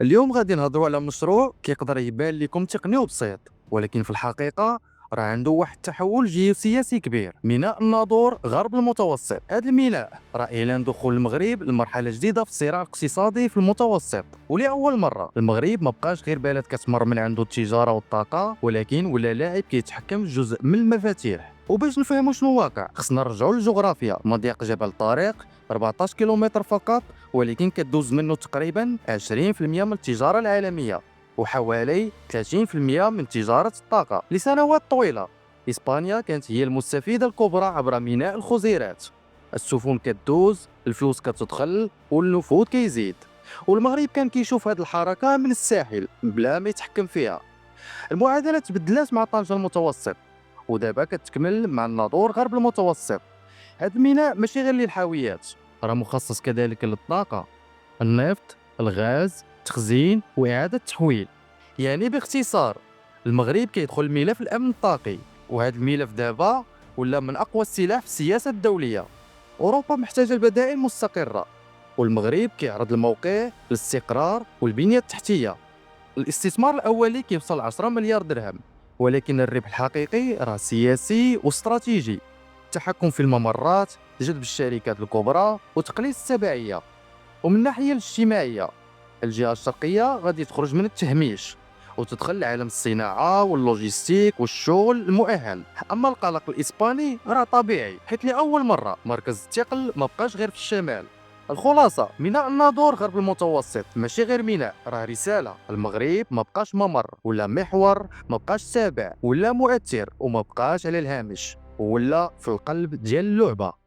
اليوم غادي نهضروا على مشروع كيقدر يبان لكم تقني وبسيط، ولكن في الحقيقة راه عنده واحد التحول جيوسياسي كبير. ميناء الناظور غرب المتوسط. هذا الميناء راه اعلان دخول المغرب لمرحله جديده في الصراع الاقتصادي في المتوسط، ولاول مره المغرب ما بقاش غير بلد كتمر من عنده التجاره والطاقه، ولكن ولا لاعب كيتحكم في جزء من المفاتيح. وباش نفهموا شنو واقع خصنا نرجعوا للجغرافيا. مضيق جبل طارق 14 كيلومتر فقط، ولكن كدوز منه تقريبا 20% من التجاره العالميه، وحوالي 30% من تجارة الطاقة. لسنوات طويلة إسبانيا كانت هي المستفيدة الكبرى عبر ميناء الخزيرات. السفن كتدوز، الفلوس كتدخل، والنفوذ كيزيد. والمغرب كان كيشوف هذه الحركة من الساحل بلا ما يتحكم فيها. المعادلة تبدلات مع طنجة المتوسط، ودابا كتكمل مع الناظور غرب المتوسط. هذا الميناء ماشي غير للحاويات، راه مخصص كذلك للطاقة، النفط، الغاز، تخزين وإعادة تحويل. يعني باختصار المغرب كيدخل ملف الأمن الطاقي، وهذا الملف دابا ولا من أقوى السلاح في السياسة الدولية. أوروبا محتاجة البدائل مستقرة، والمغرب كيعرض الموقع للاستقرار والبنية التحتية. الاستثمار الأولي كيوصل 10 مليار درهم، ولكن الربح الحقيقي راه سياسي واستراتيجي. التحكم في الممرات، جذب الشركات الكبرى، وتقليل التبعية. ومن الناحية الاجتماعية، الجهة الشرقية غادي تخرج من التهميش وتدخل لعالم الصناعة واللوجيستيك والشغل المؤهل. أما القلق الإسباني راه طبيعي، حيث لأول مرة مركز الثقل ما بقاش غير في الشمال. الخلاصة، ميناء الناظور غرب المتوسط ماشي غير ميناء، راه رسالة. المغرب ما بقاش ممر ولا محور، ما بقاش تابع ولا مؤثر، وما بقاش على الهامش، ولا في القلب ديال اللعبة.